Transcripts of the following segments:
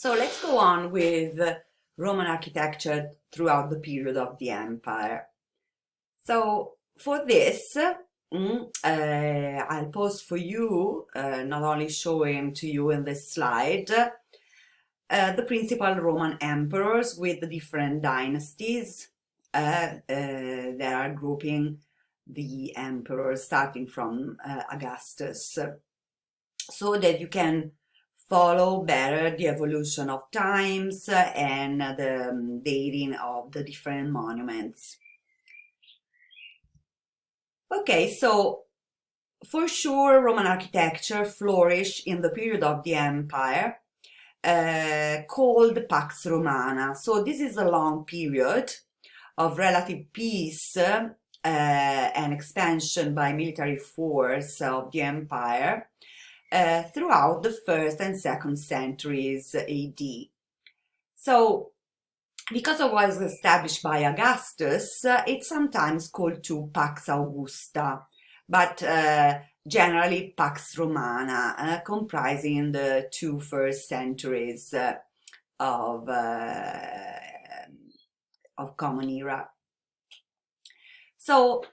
So let's go on with Roman architecture throughout the period of the empire. So for this, I'll post for you, not only showing to you in this slide, the principal Roman emperors with the different dynasties that are grouping the emperors starting from Augustus, so that you can follow better the evolution of times and the dating of the different monuments. Okay, so for sure, Roman architecture flourished in the period of the empire called Pax Romana. So this is a long period of relative peace and expansion by military force of the empire throughout the first and second centuries AD. So, because it was established by Augustus, it's sometimes called to Pax Augusta, but generally Pax Romana, comprising the two first centuries of, uh, of Common Era. So,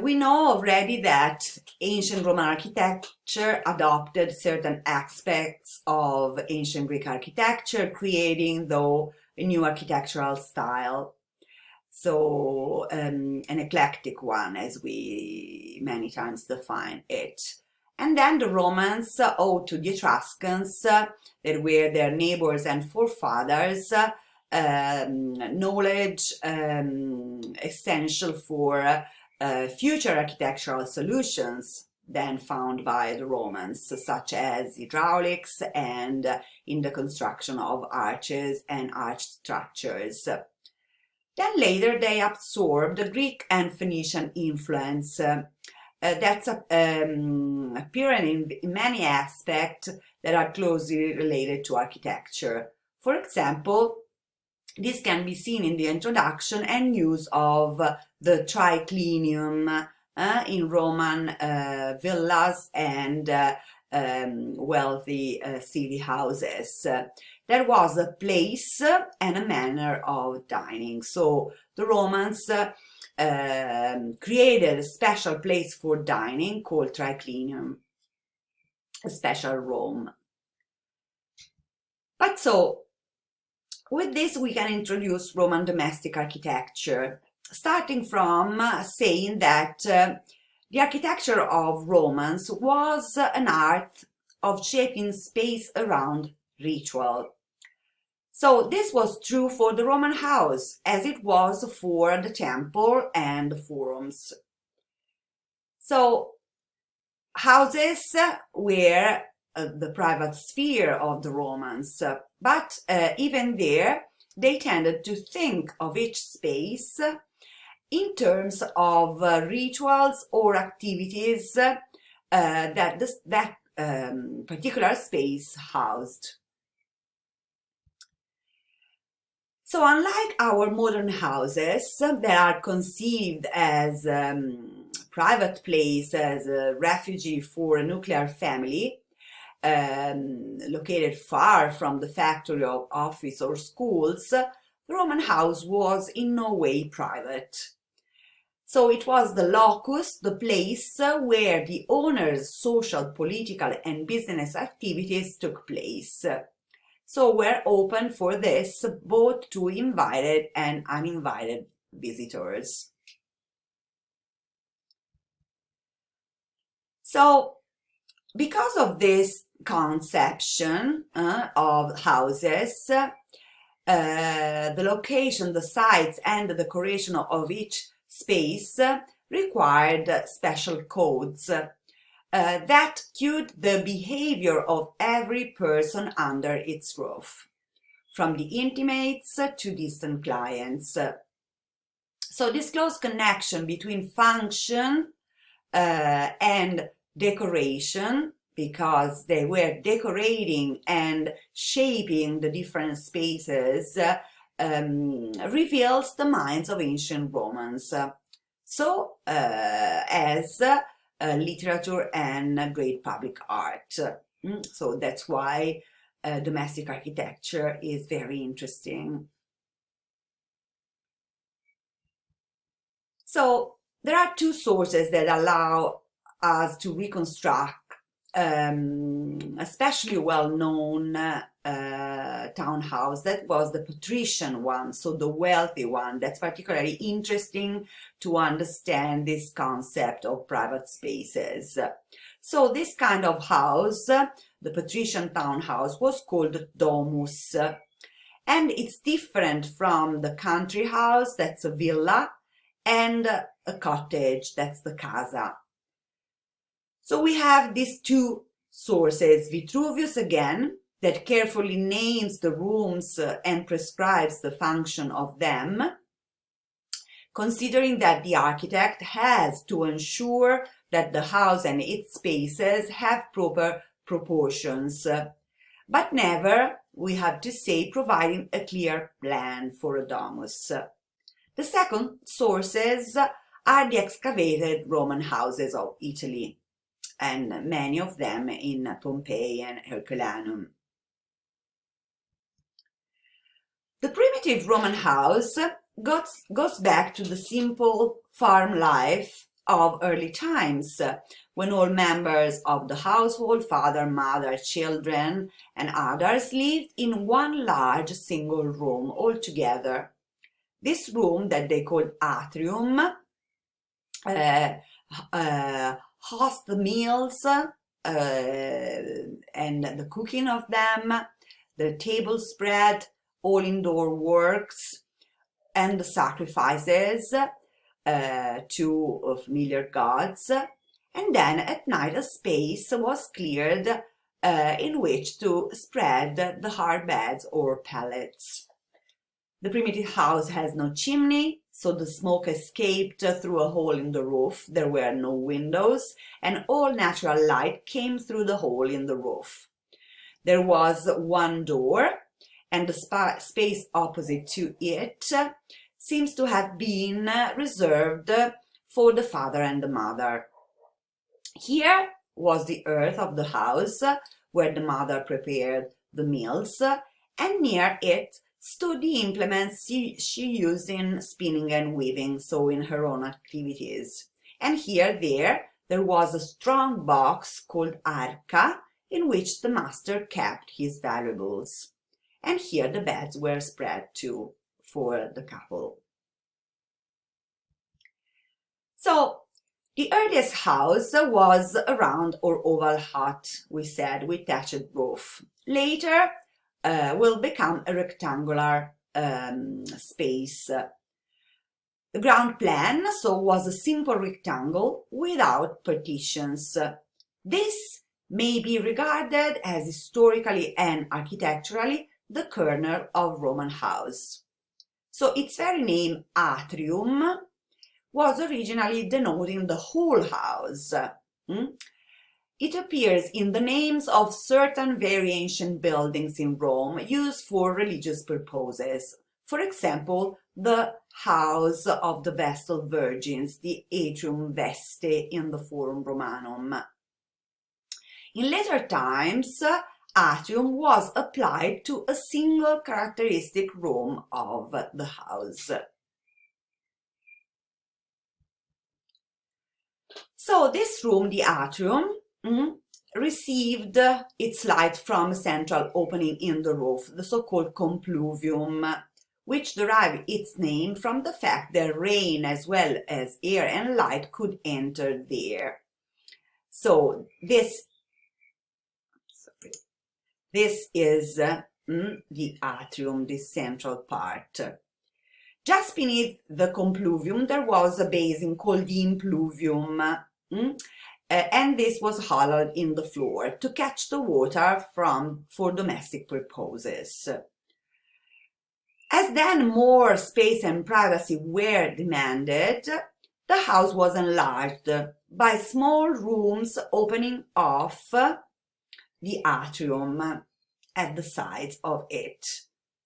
we know already that ancient Roman architecture adopted certain aspects of ancient Greek architecture, creating, though, a new architectural style. So, an eclectic one, as we many times define it. And then the Romans owed to the Etruscans, that were their neighbors and forefathers, knowledge essential for future architectural solutions then found by the Romans, such as hydraulics and in the construction of arches and arch structures. Then later they absorbed the Greek and Phoenician influence that's apparent in many aspects that are closely related to architecture. For example, this can be seen in the introduction and use of the triclinium in Roman villas and wealthy city houses. There was a place and a manner of dining. So the Romans created a special place for dining called triclinium, a special room. But so, with this, we can introduce Roman domestic architecture, starting from saying that the architecture of Romans was an art of shaping space around ritual. So this was true for the Roman house as it was for the temple and the forums. So houses were the private sphere of the Romans, but even there they tended to think of each space in terms of rituals or activities that particular space housed. So unlike our modern houses that are conceived as private place, as a refuge for a nuclear family, located far from the factory or office or schools, the Roman house was in no way private. So it was the locus, the place where the owner's social, political, and business activities took place. So were open for this both to invited and uninvited visitors. So because of this conception of houses, the location, the sites, and the decoration of each space required special codes that cued the behavior of every person under its roof, from the intimates to distant clients. So this close connection between function and decoration, because they were decorating and shaping the different spaces, reveals the minds of ancient Romans. As literature and great public art. So that's why domestic architecture is very interesting. So there are two sources that allow us to reconstruct especially well-known townhouse. That was the patrician one, so the wealthy one. That's particularly interesting to understand this concept of private spaces. So this kind of house, the patrician townhouse, was called domus, and it's different from the country house, that's a villa, and a cottage, that's the casa. So we have these two sources, Vitruvius again, that carefully names the rooms and prescribes the function of them, considering that the architect has to ensure that the house and its spaces have proper proportions, but never, we have to say, providing a clear plan for a domus. The second sources are the excavated Roman houses of Italy, and many of them in Pompeii and Herculaneum. The primitive Roman house goes back to the simple farm life of early times, when all members of the household, father, mother, children, and others, lived in one large single room all together. This room, that they called atrium, hosts the meals and the cooking of them, the table spread, all indoor works, and the sacrifices to familiar gods. And then at night a space was cleared in which to spread the hard beds or pallets. The primitive house has no chimney, so the smoke escaped through a hole in the roof. There were no windows, and all natural light came through the hole in the roof. There was one door, and the space opposite to it seems to have been reserved for the father and the mother. Here was the earth of the house, where the mother prepared the meals, and near it stood the implements she used in spinning and weaving, so in her own activities. And here there was a strong box called arca, in which the master kept his valuables. And here the beds were spread too for the couple. So the earliest house was a round or oval hut, we said, with thatched roof. Later will become a rectangular space. The ground plan, so, was a simple rectangle without partitions. This may be regarded as historically and architecturally the kernel of Roman house. So its very name, atrium, was originally denoting the whole house. It appears in the names of certain very ancient buildings in Rome used for religious purposes. For example, the house of the Vestal Virgins, the Atrium Vestae in the Forum Romanum. In later times, atrium was applied to a single characteristic room of the house. So this room, the atrium, received its light from a central opening in the roof, the so-called compluvium, which derived its name from the fact that rain as well as air and light could enter there. So this is the atrium, this central part. Just beneath the compluvium there was a basin called the impluvium, and this was hollowed in the floor to catch the water for domestic purposes. As then more space and privacy were demanded, the house was enlarged by small rooms opening off the atrium at the sides of it.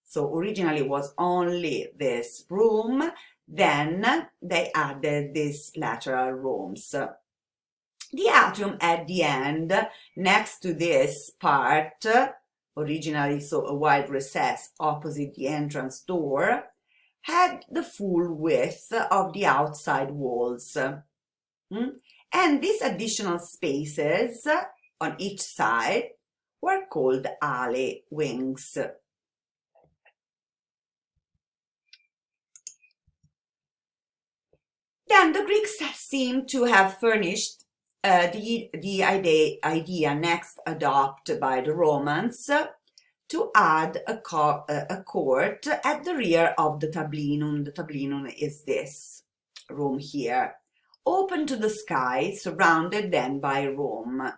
So originally it was only this room, then they added these lateral rooms. The atrium at the end, next to this part, originally so a wide recess opposite the entrance door, had the full width of the outside walls. And these additional spaces on each side were called ale, wings. Then the Greeks seem to have furnished the idea next adopted by the Romans to add a court at the rear of the tablinum. The tablinum is this room here, open to the sky, surrounded then by Rome,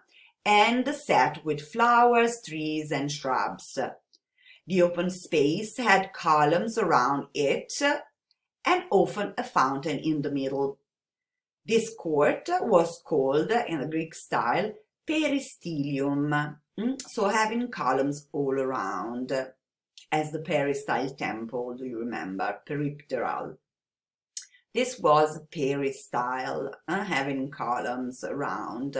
and set with flowers, trees, and shrubs. The open space had columns around it, and often a fountain in the middle. This court was called, in the Greek style, peristilium, so having columns all around, as the peristyle temple, do you remember, peripteral. This was peristyle, having columns around.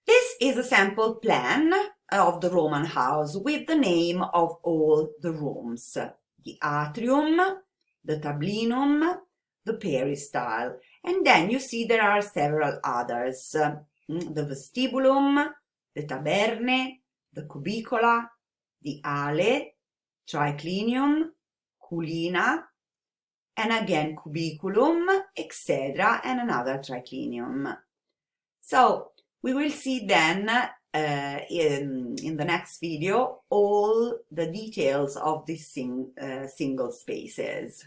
This is a sample plan of the Roman house with the name of all the rooms: the atrium, the tablinum, the peristyle, and then you see there are several others: the vestibulum, the taberne, the cubicola, the ale, triclinium, culina, and again cubiculum, etc., and another triclinium. So we will see then in the next video all the details of these single spaces.